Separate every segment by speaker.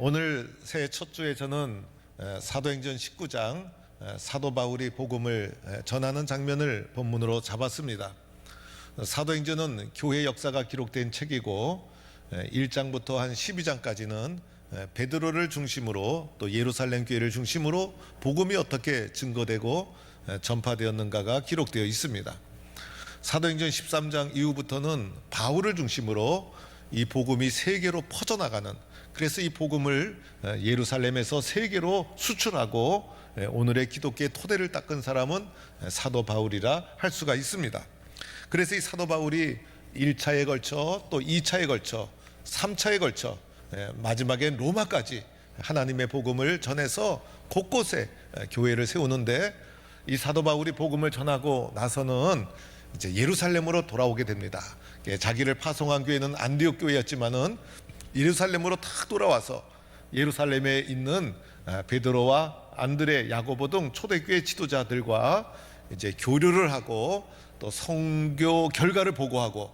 Speaker 1: 오늘 새해 첫 주에 저는 사도행전 19장 사도 바울이 복음을 전하는 장면을 본문으로 잡았습니다. 사도행전은 교회 역사가 기록된 책이고 1장부터 한 12장까지는 베드로를 중심으로 또 예루살렘 교회를 중심으로 복음이 어떻게 증거되고 전파되었는가가 기록되어 있습니다. 사도행전 13장 이후부터는 바울을 중심으로 이 복음이 세계로 퍼져나가는, 그래서 이 복음을 예루살렘에서 세계로 수출하고 오늘의 기독교의 토대를 닦은 사람은 사도 바울이라 할 수가 있습니다. 그래서 이 사도 바울이 1차에 걸쳐 또 2차에 걸쳐 3차에 걸쳐 마지막엔 로마까지 하나님의 복음을 전해서 곳곳에 교회를 세우는데, 이 사도 바울이 복음을 전하고 나서는 이제 예루살렘으로 돌아오게 됩니다. 자기를 파송한 교회는 안디옥 교회였지만은 예루살렘으로 탁 돌아와서 예루살렘에 있는 베드로와 안드레, 야고보 등 초대교회 지도자들과 이제 교류를 하고 또 선교 결과를 보고하고,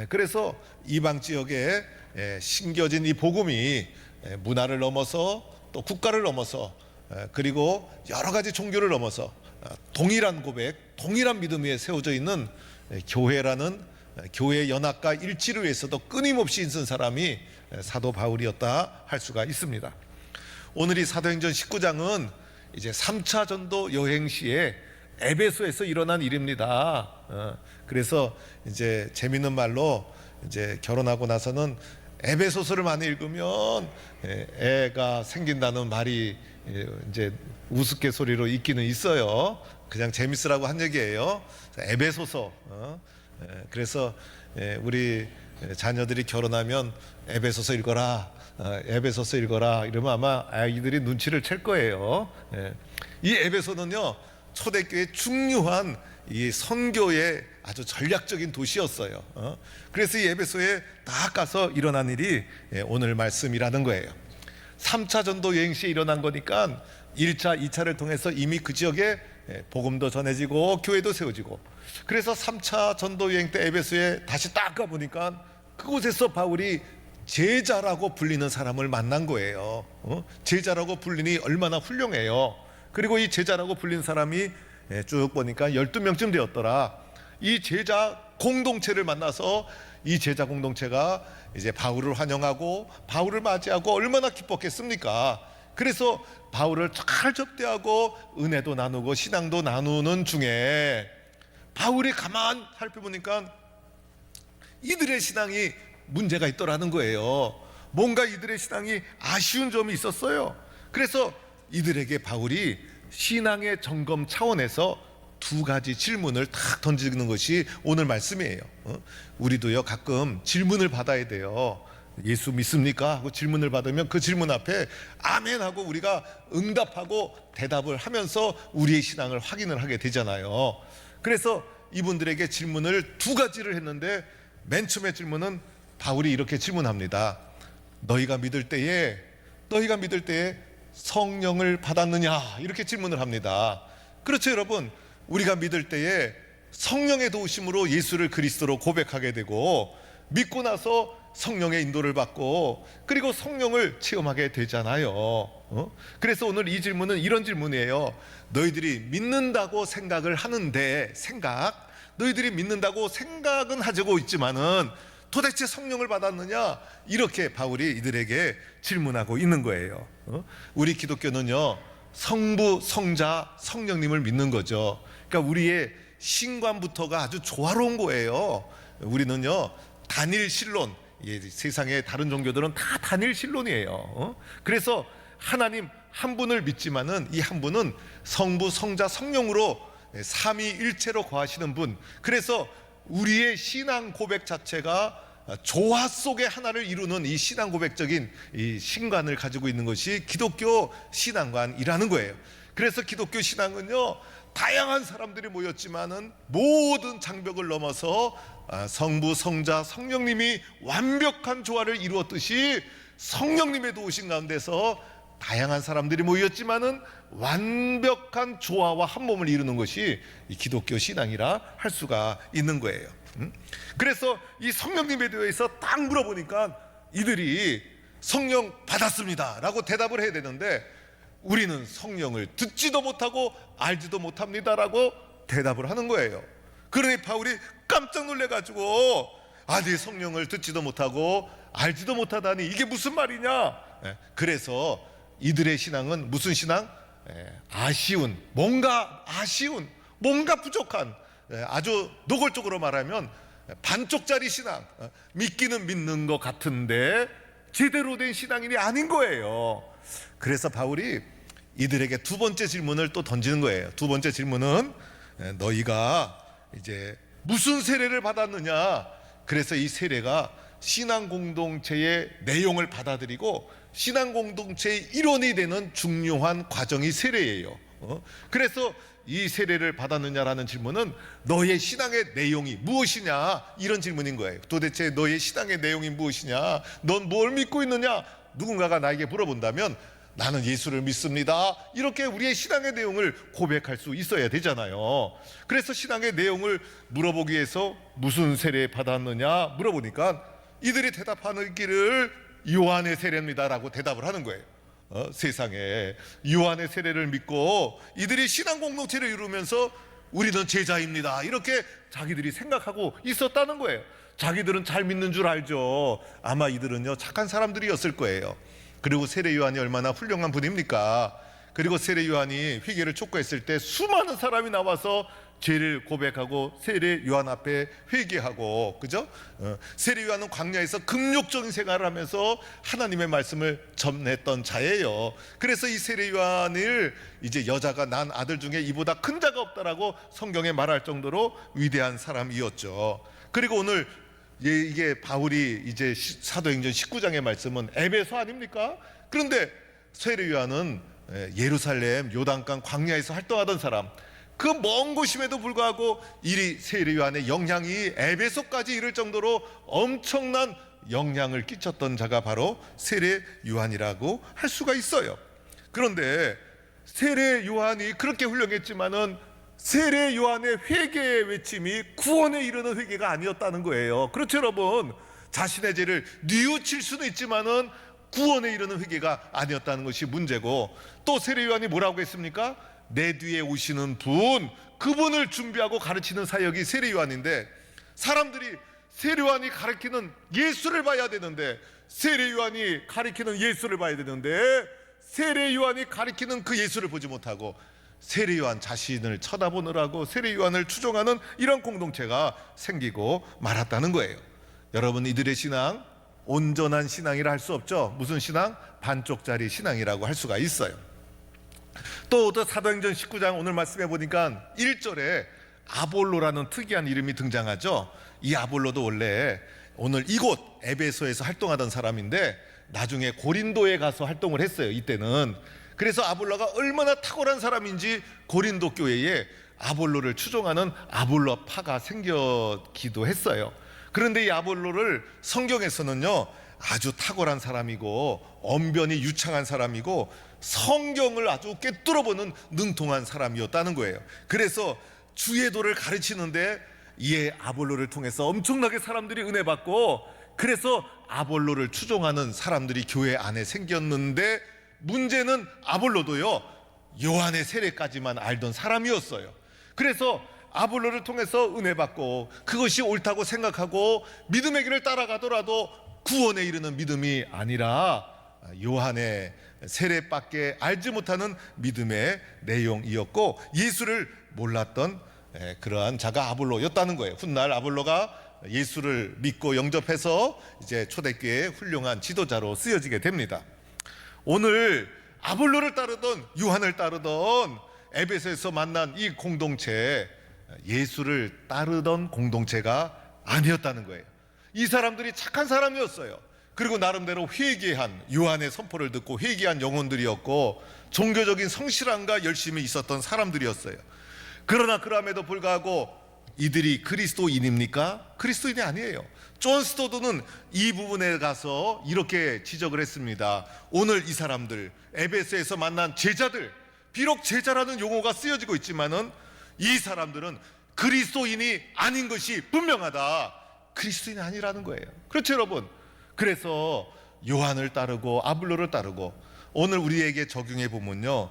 Speaker 1: 그래서 이방 지역에 심겨진 이 복음이 문화를 넘어서 또 국가를 넘어서 그리고 여러 가지 종교를 넘어서 동일한 고백, 동일한 믿음 위에 세워져 있는 교회라는 교회의 연합과 일치를 위해서도 끊임없이 있는 사람이 사도 바울이었다 할 수가 있습니다. 오늘 이 사도행전 19장은 이제 3차 전도 여행 시에 에베소에서 일어난 일입니다. 그래서 이제 재밌는 말로 이제 결혼하고 나서는 에베소서를 많이 읽으면 애가 생긴다는 말이 이제 우스갯소리로 있기는 있어요. 그냥 재밌으라고 한 얘기예요. 에베소서. 그래서 우리 자녀들이 결혼하면 에베소서 읽어라, 에베소서 읽어라 이러면 아마 아이들이 눈치를 챌 거예요. 이 에베소는요, 초대교회의 중요한 이 선교의 아주 전략적인 도시였어요. 그래서 이 에베소에 딱 가서 일어난 일이 오늘 말씀이라는 거예요. 3차 전도 여행 시에 일어난 거니까 1차, 2차를 통해서 이미 그 지역에 복음도 전해지고 교회도 세워지고, 그래서 3차 전도 여행 때 에베소에 다시 딱 가보니까 그곳에서 바울이 제자라고 불리는 사람을 만난 거예요. 제자라고 불리니 얼마나 훌륭해요. 그리고 이 제자라고 불린 사람이 쭉 보니까 12명쯤 되었더라. 이 제자 공동체를 만나서 이 제자 공동체가 이제 바울을 환영하고 바울을 맞이하고 얼마나 기뻤겠습니까? 그래서 바울을 잘 접대하고 은혜도 나누고 신앙도 나누는 중에 바울이 가만 살펴보니까 이들의 신앙이 문제가 있더라는 거예요. 뭔가 이들의 신앙이 아쉬운 점이 있었어요. 그래서 이들에게 바울이 신앙의 점검 차원에서 두 가지 질문을 탁 던지는 것이 오늘 말씀이에요. 우리도요 가끔 질문을 받아야 돼요. 예수 믿습니까? 하고 질문을 받으면 그 질문 앞에 아멘 하고 우리가 응답하고 대답을 하면서 우리의 신앙을 확인을 하게 되잖아요. 그래서 이분들에게 질문을 두 가지를 했는데, 맨 처음에 질문은 바울이 이렇게 질문합니다. 너희가 믿을 때에 성령을 받았느냐? 이렇게 질문을 합니다. 그렇죠, 여러분. 우리가 믿을 때에 성령의 도우심으로 예수를 그리스도로 고백하게 되고, 믿고 나서 성령의 인도를 받고 그리고 성령을 체험하게 되잖아요. 그래서 오늘 이 질문은 이런 질문이에요. 너희들이 믿는다고 생각을 하는데, 너희들이 믿는다고 생각은 하고 있지만은 도대체 성령을 받았느냐? 이렇게 바울이 이들에게 질문하고 있는 거예요. 우리 기독교는요, 성부, 성자, 성령님을 믿는 거죠. 그러니까 우리의 신관부터가 아주 조화로운 거예요. 우리는요, 단일 신론, 세상의 다른 종교들은 다 단일 신론이에요. 그래서 하나님 한 분을 믿지만은 이 한 분은 성부, 성자, 성령으로 삼위일체로 거하시는 분. 그래서 우리의 신앙 고백 자체가 조화 속의 하나를 이루는 이 신앙 고백적인 이 신관을 가지고 있는 것이 기독교 신앙관이라는 거예요. 그래서 기독교 신앙은요, 다양한 사람들이 모였지만은 모든 장벽을 넘어서 성부, 성자, 성령님이 완벽한 조화를 이루었듯이 성령님의 도우심 가운데서 다양한 사람들이 모였지만은 완벽한 조화와 한 몸을 이루는 것이 이 기독교 신앙이라 할 수가 있는 거예요. 그래서 이 성령님에 대해서 딱 물어보니까 이들이 성령 받았습니다 라고 대답을 해야 되는데 우리는 성령을 듣지도 못하고 알지도 못합니다 라고 대답을 하는 거예요. 그러니 바울이 깜짝 놀래가지고 아니 성령을 듣지도 못하고 알지도 못하다니 이게 무슨 말이냐. 그래서 이들의 신앙은 무슨 신앙? 아쉬운, 뭔가 부족한, 아주 노골적으로 말하면 반쪽짜리 신앙, 믿기는 믿는 것 같은데 제대로 된 신앙인이 아닌 거예요. 그래서 바울이 이들에게 두 번째 질문을 또 던지는 거예요. 두 번째 질문은 너희가 이제 무슨 세례를 받았느냐. 그래서 이 세례가 신앙 공동체의 내용을 받아들이고 신앙 공동체의 일원이 되는 중요한 과정이 세례예요. 그래서 이 세례를 받았느냐라는 질문은 너의 신앙의 내용이 무엇이냐 이런 질문인 거예요. 도대체 너의 신앙의 내용이 무엇이냐, 넌 뭘 믿고 있느냐. 누군가가 나에게 물어본다면 나는 예수를 믿습니다 이렇게 우리의 신앙의 내용을 고백할 수 있어야 되잖아요. 그래서 신앙의 내용을 물어보기 위해서 무슨 세례 받았느냐 물어보니까 이들이 대답하기를 요한의 세례입니다 라고 대답을 하는 거예요. 세상에 요한의 세례를 믿고 이들이 신앙 공동체를 이루면서 우리는 제자입니다 이렇게 자기들이 생각하고 있었다는 거예요. 자기들은 잘 믿는 줄 알죠. 아마 이들은요 착한 사람들이었을 거예요. 그리고 세례 요한이 얼마나 훌륭한 분입니까? 그리고 세례 요한이 회개를 촉구했을 때 수많은 사람이 나와서 죄를 고백하고 세례 요한 앞에 회개하고, 그죠? 세례 요한은 광야에서 금욕적인 생활을 하면서 하나님의 말씀을 전했던 자예요. 그래서 이 세례 요한을 이제 여자가 난 아들 중에 이보다 큰 자가 없다라고 성경에 말할 정도로 위대한 사람이었죠. 그리고 오늘 이게 바울이 이제 사도행전 19장의 말씀은 에베소 아닙니까? 그런데 세례 요한은 예루살렘 요단강 광야에서 활동하던 사람, 그 먼 곳임에도 불구하고 이 세례 요한의 영향이 에베소까지 이를 정도로 엄청난 영향을 끼쳤던 자가 바로 세례 요한이라고 할 수가 있어요. 그런데 세례 요한이 그렇게 훌륭했지만은 세례 요한의 회개의 외침이 구원에 이르는 회개가 아니었다는 거예요. 그렇죠 여러분? 자신의 죄를 뉘우칠 수는 있지만은 구원에 이르는 회개가 아니었다는 것이 문제고, 또 세례 요한이 뭐라고 했습니까? 내 뒤에 오시는 분, 그분을 준비하고 가르치는 사역이 세례 요한인데, 사람들이 세례 요한이 가르치는 예수를 봐야 되는데, 세례 요한이 가르치는 예수를 봐야 되는데 세례 요한이 가르치는 그 예수를 보지 못하고 세례 요한 자신을 쳐다보느라고 세례 요한을 추종하는 이런 공동체가 생기고 말았다는 거예요. 여러분, 이들의 신앙 온전한 신앙이라 할 수 없죠. 무슨 신앙? 반쪽짜리 신앙이라고 할 수가 있어요. 또 사도행전 19장 오늘 말씀해 보니까 1절에 아볼로라는 특이한 이름이 등장하죠. 이 아볼로도 원래 오늘 이곳 에베소에서 활동하던 사람인데 나중에 고린도에 가서 활동을 했어요. 이때는. 그래서 아볼로가 얼마나 탁월한 사람인지 고린도 교회에 아볼로를 추종하는 아볼로파가 생기기도 했어요. 그런데 이 아볼로를 성경에서는요 아주 탁월한 사람이고 언변이 유창한 사람이고 성경을 아주 꿰뚫어보는 능통한 사람이었다는 거예요. 그래서 주의 도를 가르치는데 이 아볼로를 통해서 엄청나게 사람들이 은혜 받고, 그래서 아볼로를 추종하는 사람들이 교회 안에 생겼는데, 문제는 아볼로도요 요한의 세례까지만 알던 사람이었어요. 그래서 아볼로를 통해서 은혜 받고 그것이 옳다고 생각하고 믿음의 길을 따라가더라도 구원에 이르는 믿음이 아니라 요한의 세례밖에 알지 못하는 믿음의 내용이었고 예수를 몰랐던 그러한 자가 아볼로였다는 거예요. 훗날 아볼로가 예수를 믿고 영접해서 이제 초대교회의 훌륭한 지도자로 쓰여지게 됩니다. 오늘 아볼로를 따르던 요한을 따르던 에베소에서 만난 이 공동체, 예수를 따르던 공동체가 아니었다는 거예요. 이 사람들이 착한 사람이었어요. 그리고 나름대로 회개한, 요한의 선포를 듣고 회개한 영혼들이었고 종교적인 성실함과 열심이 있었던 사람들이었어요. 그러나 그럼에도 불구하고 이들이 그리스도인입니까? 그리스도인이 아니에요. 존 스토드는 이 부분에 가서 이렇게 지적을 했습니다. 오늘 이 사람들, 에베소에서 만난 제자들, 비록 제자라는 용어가 쓰여지고 있지만은 이 사람들은 그리스도인이 아닌 것이 분명하다. 그리스도인이 아니라는 거예요. 그렇죠 여러분? 그래서 요한을 따르고 아볼로를 따르고, 오늘 우리에게 적용해 보면요,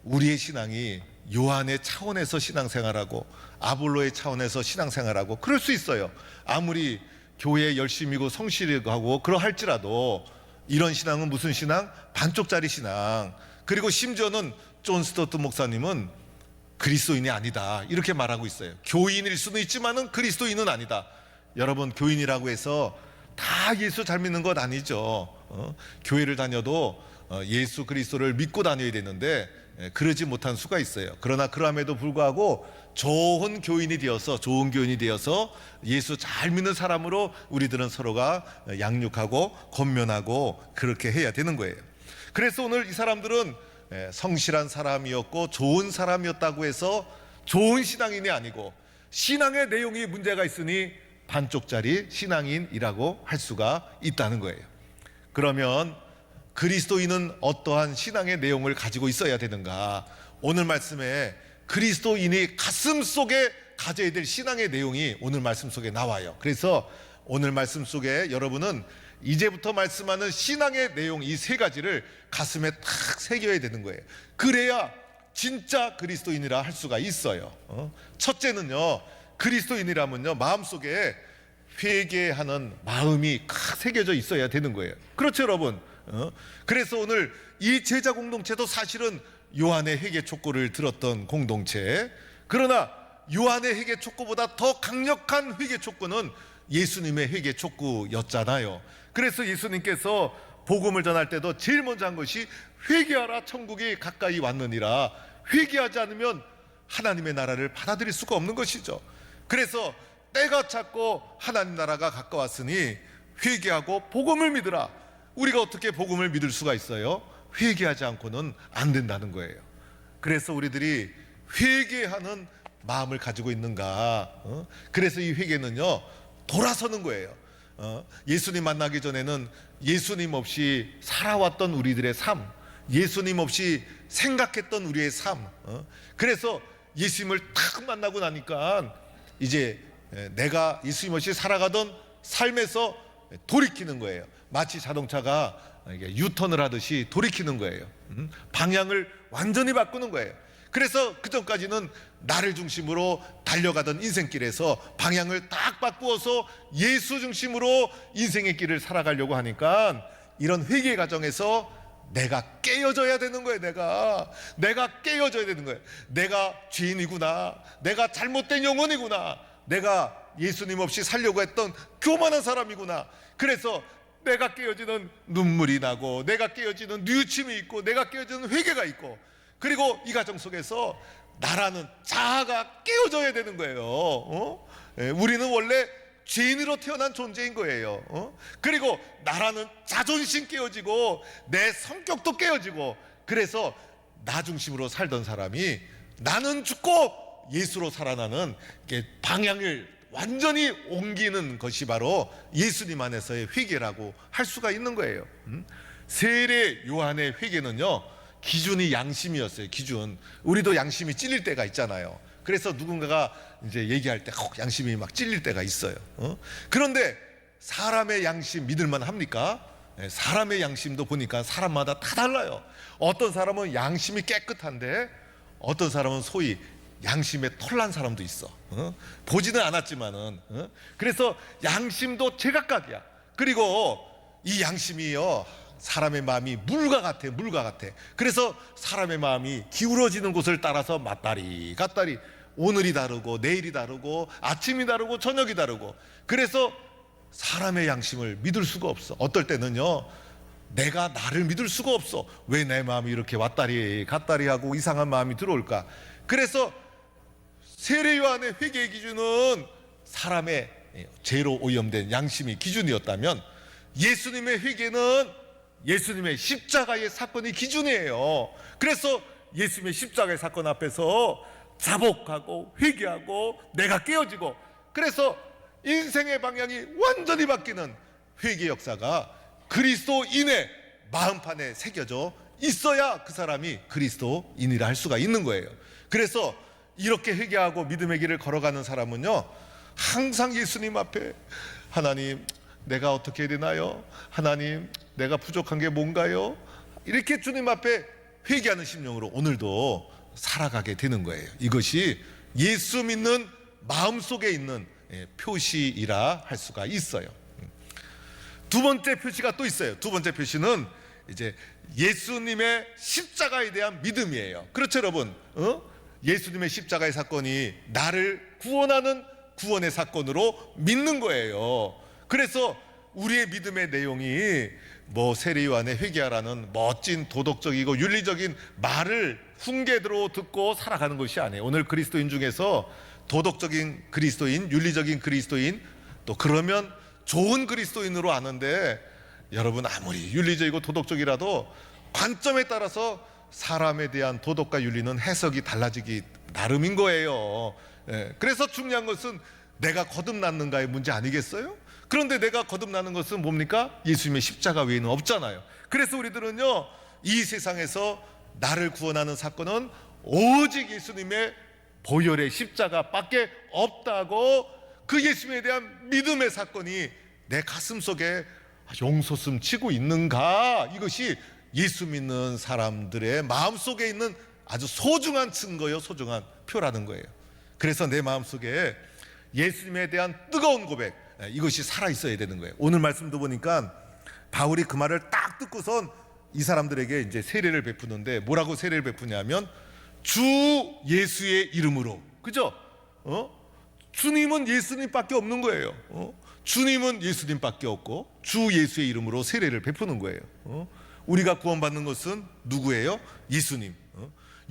Speaker 1: 우리의 신앙이 요한의 차원에서 신앙생활하고 아볼로의 차원에서 신앙생활하고 그럴 수 있어요. 아무리 교회에 열심히고 성실하고 그러할지라도 이런 신앙은 무슨 신앙? 반쪽짜리 신앙. 그리고 심지어는 존 스토트 목사님은 그리스도인이 아니다 이렇게 말하고 있어요. 교인일 수는 있지만은 그리스도인은 아니다. 여러분, 교인이라고 해서 다 예수 잘 믿는 것 아니죠. 교회를 다녀도 예수 그리스도를 믿고 다녀야 되는데 그러지 못한 수가 있어요. 그러나 그럼에도 불구하고 좋은 교인이 되어서 예수 잘 믿는 사람으로 우리들은 서로가 양육하고 권면하고 그렇게 해야 되는 거예요. 그래서 오늘 이 사람들은 성실한 사람이었고 좋은 사람이었다고 해서 좋은 신앙인이 아니고 신앙의 내용이 문제가 있으니 반쪽짜리 신앙인이라고 할 수가 있다는 거예요. 그러면 그리스도인은 어떠한 신앙의 내용을 가지고 있어야 되는가? 오늘 말씀에 그리스도인이 가슴 속에 가져야 될 신앙의 내용이 오늘 말씀 속에 나와요. 그래서 오늘 말씀 속에 여러분은 이제부터 말씀하는 신앙의 내용 이 세 가지를 가슴에 탁 새겨야 되는 거예요. 그래야 진짜 그리스도인이라 할 수가 있어요. 첫째는요, 그리스도인이라면요, 마음속에 회개하는 마음이 탁 새겨져 있어야 되는 거예요. 그렇죠, 여러분? 그래서 오늘 이 제자 공동체도 사실은 요한의 회개 촉구를 들었던 공동체, 그러나 요한의 회개 촉구보다 더 강력한 회개 촉구는 예수님의 회개 촉구였잖아요. 그래서 예수님께서 복음을 전할 때도 제일 먼저 한 것이 회개하라, 천국이 가까이 왔느니라. 회개하지 않으면 하나님의 나라를 받아들일 수가 없는 것이죠. 그래서 때가 찼고 하나님 나라가 가까웠으니 회개하고 복음을 믿으라. 우리가 어떻게 복음을 믿을 수가 있어요? 회개하지 않고는 안 된다는 거예요. 그래서 우리들이 회개하는 마음을 가지고 있는가? 그래서 이 회개는요, 돌아서는 거예요. 예수님 만나기 전에는 예수님 없이 살아왔던 우리들의 삶, 예수님 없이 생각했던 우리의 삶, 그래서 예수님을 딱 만나고 나니까 이제 내가 예수님 없이 살아가던 삶에서 돌이키는 거예요. 마치 자동차가 유턴을 하듯이 돌이키는 거예요. 방향을 완전히 바꾸는 거예요. 그래서 그전까지는 나를 중심으로 달려가던 인생길에서 방향을 딱 바꾸어서 예수 중심으로 인생의 길을 살아가려고 하니까 이런 회개 과정에서 내가 깨어져야 되는 거예요. 내가 깨어져야 되는 거예요. 내가 죄인이구나, 내가 잘못된 영혼이구나, 내가 예수님 없이 살려고 했던 교만한 사람이구나. 그래서 내가 깨어지는 눈물이 나고, 내가 깨어지는 뉘우침이 있고, 내가 깨어지는 회개가 있고, 그리고 이 과정 속에서 나라는 자아가 깨어져야 되는 거예요. 우리는 원래 죄인으로 태어난 존재인 거예요. 그리고 나라는 자존심 깨어지고 내 성격도 깨어지고, 그래서 나 중심으로 살던 사람이 나는 죽고 예수로 살아나는 방향을 완전히 옮기는 것이 바로 예수님 안에서의 회개라고 할 수가 있는 거예요. 세례 요한의 회개는요, 기준이 양심이었어요. 기준. 우리도 양심이 찔릴 때가 있잖아요. 그래서 누군가가 이제 얘기할 때 양심이 막 찔릴 때가 있어요. 그런데 사람의 양심 믿을만 합니까? 사람의 양심도 보니까 사람마다 다 달라요. 어떤 사람은 양심이 깨끗한데 어떤 사람은 소위 양심에 털난 사람도 있어. 보지는 않았지만은. 그래서 양심도 제각각이야. 그리고 이 양심이요, 사람의 마음이 물과 같아. 그래서 사람의 마음이 기울어지는 곳을 따라서 맞다리 갔다리, 오늘이 다르고 내일이 다르고 아침이 다르고 저녁이 다르고, 그래서 사람의 양심을 믿을 수가 없어. 어떨 때는요, 내가 나를 믿을 수가 없어. 왜 내 마음이 이렇게 왔다리 갔다리 하고 이상한 마음이 들어올까? 그래서 세례 요한의 회개의 기준은 사람의 죄로 오염된 양심이 기준이었다면, 예수님의 회개는 예수님의 십자가의 사건이 기준이에요. 그래서 예수님의 십자가의 사건 앞에서 자복하고 회개하고 내가 깨어지고, 그래서 인생의 방향이 완전히 바뀌는 회개 역사가 그리스도인의 마음판에 새겨져 있어야 그 사람이 그리스도인이라 할 수가 있는 거예요. 그래서 이렇게 회개하고 믿음의 길을 걸어가는 사람은요, 항상 예수님 앞에 하나님, 내가 어떻게 해야 되나요? 하나님, 내가 부족한 게 뭔가요? 이렇게 주님 앞에 회개하는 심령으로 오늘도 살아가게 되는 거예요. 이것이 예수 믿는 마음속에 있는 표시이라 할 수가 있어요. 두 번째 표시가 또 있어요. 두 번째 표시는 이제 예수님의 십자가에 대한 믿음이에요. 그렇죠, 여러분? 예수님의 십자가의 사건이 나를 구원하는 구원의 사건으로 믿는 거예요. 그래서 우리의 믿음의 내용이 뭐 세례요한의 회개하라는 멋진 도덕적이고 윤리적인 말을 훈계대로 듣고 살아가는 것이 아니에요. 오늘 그리스도인 중에서 도덕적인 그리스도인, 윤리적인 그리스도인, 또 그러면 좋은 그리스도인으로 아는데, 여러분 아무리 윤리적이고 도덕적이라도 관점에 따라서 사람에 대한 도덕과 윤리는 해석이 달라지기 나름인 거예요. 그래서 중요한 것은 내가 거듭났는가의 문제 아니겠어요? 그런데 내가 거듭나는 것은 뭡니까? 예수님의 십자가 외에는 없잖아요. 그래서 우리들은요, 이 세상에서 나를 구원하는 사건은 오직 예수님의 보혈의 십자가밖에 없다고, 그 예수님에 대한 믿음의 사건이 내 가슴 속에 용솟음 치고 있는가, 이것이 예수 믿는 사람들의 마음속에 있는 아주 소중한 증거요, 소중한 표라는 거예요. 그래서 내 마음속에 예수님에 대한 뜨거운 고백, 이것이 살아있어야 되는 거예요. 오늘 말씀도 보니까 바울이 그 말을 딱 듣고선 이 사람들에게 이제 세례를 베푸는데, 뭐라고 세례를 베푸냐면 주 예수의 이름으로. 그죠? 주님은 예수님밖에 없는 거예요. 주님은 예수님밖에 없고 주 예수의 이름으로 세례를 베푸는 거예요. 우리가 구원받는 것은 누구예요? 예수님.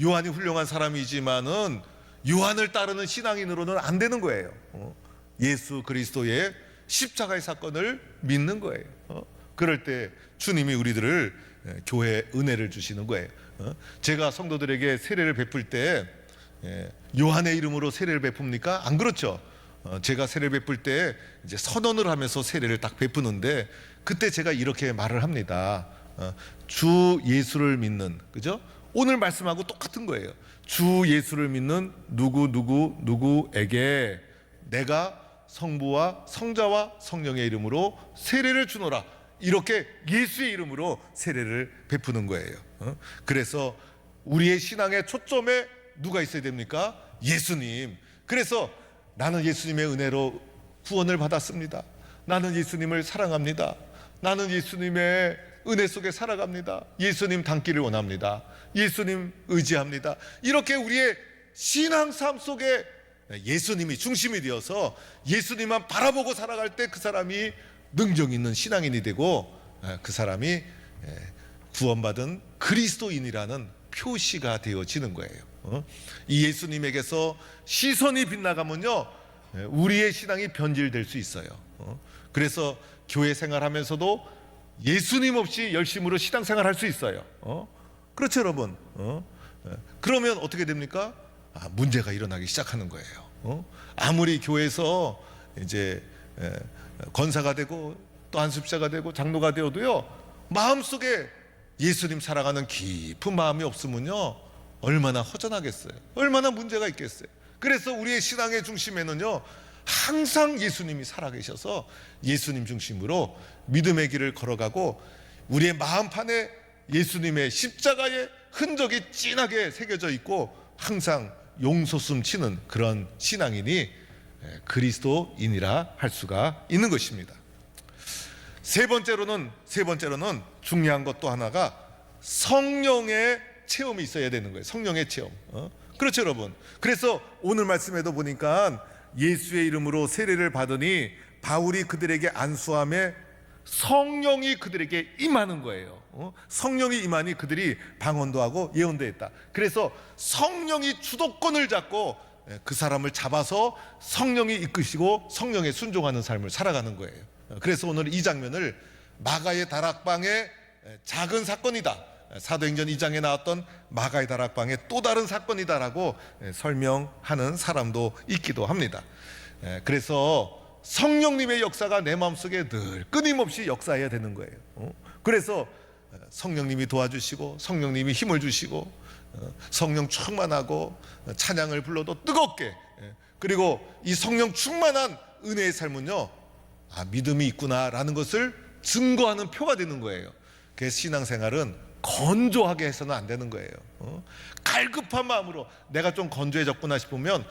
Speaker 1: 요한이 훌륭한 사람이지만은 요한을 따르는 신앙인으로는 안 되는 거예요. 예수 그리스도의 십자가의 사건을 믿는 거예요. 그럴 때 주님이 우리들을 교회에 은혜를 주시는 거예요. 제가 성도들에게 세례를 베풀 때 요한의 이름으로 세례를 베풉니까? 안 그렇죠. 제가 세례를 베풀 때 이제 선언을 하면서 세례를 딱 베푸는데, 그때 제가 이렇게 말을 합니다. 주 예수를 믿는, 그죠? 오늘 말씀하고 똑같은 거예요. 주 예수를 믿는 누구에게 내가 성부와 성자와 성령의 이름으로 세례를 주노라, 이렇게 예수의 이름으로 세례를 베푸는 거예요. 그래서 우리의 신앙의 초점에 누가 있어야 됩니까? 예수님. 그래서 나는 예수님의 은혜로 구원을 받았습니다. 나는 예수님을 사랑합니다. 나는 예수님의 은혜 속에 살아갑니다. 예수님 닮기를 원합니다. 예수님 의지합니다. 이렇게 우리의 신앙 삶 속에 예수님이 중심이 되어서 예수님만 바라보고 살아갈 때 그 사람이 능력 있는 신앙인이 되고, 그 사람이 구원받은 그리스도인이라는 표시가 되어지는 거예요. 이 예수님에게서 시선이 빗나가면요, 우리의 신앙이 변질될 수 있어요. 그래서 교회 생활하면서도 예수님 없이 열심으로 신앙생활 할 수 있어요. 그렇죠, 여러분? 그러면 어떻게 됩니까? 문제가 일어나기 시작하는 거예요. 아무리 교회에서 이제 권사가 되고 또 안수자가 되고 장로가 되어도요, 마음속에 예수님 사랑하는 깊은 마음이 없으면요, 얼마나 허전하겠어요. 얼마나 문제가 있겠어요. 그래서 우리의 신앙의 중심에는요, 항상 예수님이 살아계셔서 예수님 중심으로 믿음의 길을 걸어가고, 우리의 마음판에 예수님의 십자가의 흔적이 진하게 새겨져 있고 항상 용솟음 치는 그런 신앙인이 그리스도인이라 할 수가 있는 것입니다. 세 번째로는 중요한 것 또 하나가 성령의 체험이 있어야 되는 거예요. 성령의 체험. 그렇죠, 여러분? 그래서 오늘 말씀에도 보니까 예수의 이름으로 세례를 받으니 바울이 그들에게 안수함에 성령이 그들에게 임하는 거예요. 성령이 임하니 그들이 방언도 하고 예언도 했다. 그래서 성령이 주도권을 잡고 그 사람을 잡아서 성령이 이끄시고 성령에 순종하는 삶을 살아가는 거예요. 그래서 오늘 이 장면을 마가의 다락방의 작은 사건이다, 사도행전 2장에 나왔던 마가의 다락방의 또 다른 사건이다라고 설명하는 사람도 있기도 합니다. 그래서 성령님의 역사가 내 마음속에 늘 끊임없이 역사해야 되는 거예요. 그래서 성령님이 도와주시고 성령님이 힘을 주시고 성령 충만하고 찬양을 불러도 뜨겁게, 그리고 이 성령 충만한 은혜의 삶은요, 믿음이 있구나라는 것을 증거하는 표가 되는 거예요. 그래서 신앙생활은 건조하게 해서는 안 되는 거예요. 갈급한 마음으로, 내가 좀 건조해졌구나 싶으면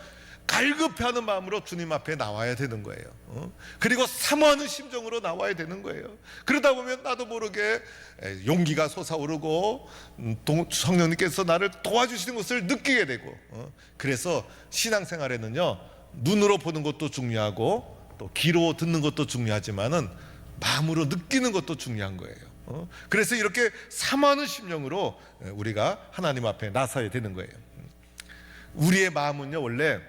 Speaker 1: 갈급해하는 마음으로 주님 앞에 나와야 되는 거예요. 그리고 사모하는 심정으로 나와야 되는 거예요. 그러다 보면 나도 모르게 용기가 솟아오르고 성령님께서 나를 도와주시는 것을 느끼게 되고, 그래서 신앙생활에는요, 눈으로 보는 것도 중요하고 또 귀로 듣는 것도 중요하지만은 마음으로 느끼는 것도 중요한 거예요. 그래서 이렇게 사모하는 심령으로 우리가 하나님 앞에 나서야 되는 거예요. 우리의 마음은요, 원래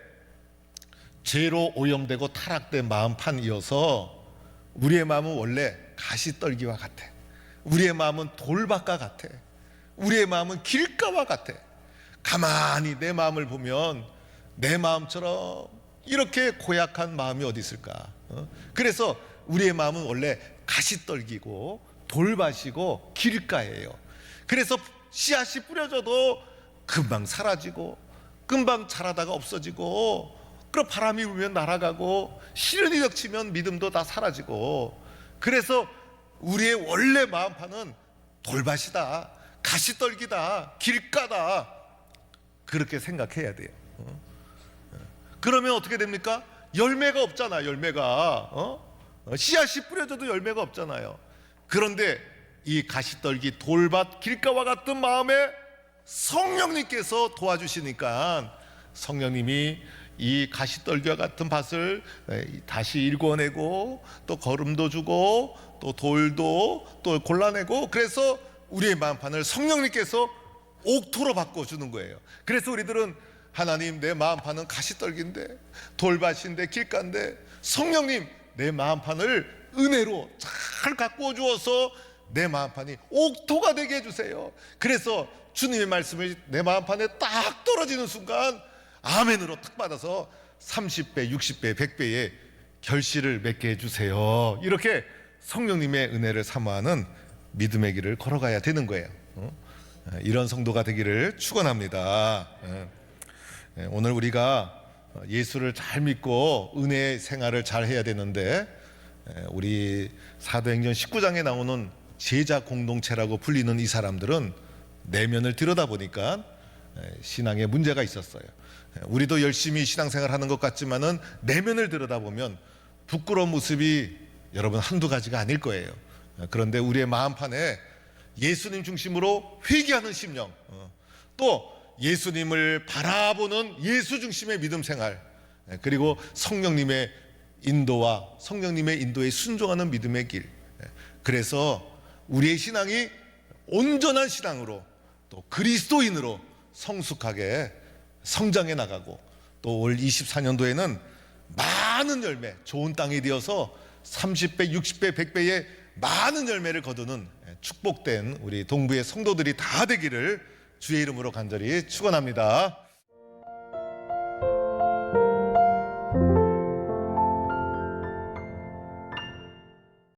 Speaker 1: 죄로 오염되고 타락된 마음판이어서 우리의 마음은 원래 가시떨기와 같아. 우리의 마음은 돌밭과 같아. 우리의 마음은 길가와 같아. 가만히 내 마음을 보면 내 마음처럼 이렇게 고약한 마음이 어디 있을까? 그래서 우리의 마음은 원래 가시떨기고 돌밭이고 길가예요. 그래서 씨앗이 뿌려져도 금방 사라지고 금방 자라다가 없어지고, 그리고 바람이 불면 날아가고 시련이 닥치면 믿음도 다 사라지고, 그래서 우리의 원래 마음판은 돌밭이다, 가시떨기다, 길가다, 그렇게 생각해야 돼요. 그러면 어떻게 됩니까? 열매가 없잖아. 열매가 씨앗이 뿌려져도 열매가 없잖아요. 그런데 이 가시떨기, 돌밭, 길가와 같은 마음에 성령님께서 도와주시니까 성령님이 이 가시떨기와 같은 밭을 다시 일궈내고 또 거름도 주고 또 돌도 또 골라내고, 그래서 우리의 마음판을 성령님께서 옥토로 바꿔주는 거예요. 그래서 우리들은 하나님, 내 마음판은 가시떨기인데 돌밭인데 길가인데 성령님, 내 마음판을 은혜로 잘 가꾸어 주어서 내 마음판이 옥토가 되게 해주세요. 그래서 주님의 말씀이 내 마음판에 딱 떨어지는 순간 아멘으로 탁 받아서 30배, 60배, 100배의 결실을 맺게 해주세요. 이렇게 성령님의 은혜를 사모하는 믿음의 길을 걸어가야 되는 거예요. 이런 성도가 되기를 축원합니다. 오늘 우리가 예수를 잘 믿고 은혜의 생활을 잘 해야 되는데, 우리 사도행전 19장에 나오는 제자 공동체라고 불리는 이 사람들은 내면을 들여다보니까 신앙에 문제가 있었어요. 우리도 열심히 신앙생활 하는 것 같지만은 내면을 들여다보면 부끄러운 모습이 여러분 한두 가지가 아닐 거예요. 그런데 우리의 마음판에 예수님 중심으로 회개하는 심령, 또 예수님을 바라보는 예수 중심의 믿음 생활, 그리고 성령님의 인도와 성령님의 인도에 순종하는 믿음의 길, 그래서 우리의 신앙이 온전한 신앙으로 또 그리스도인으로 성숙하게 성장해 나가고, 또 올 24년도에는 많은 열매, 좋은 땅이 되어서 30배, 60배, 100배의 많은 열매를 거두는 축복된 우리 동부의 성도들이 다 되기를 주의 이름으로 간절히 축원합니다.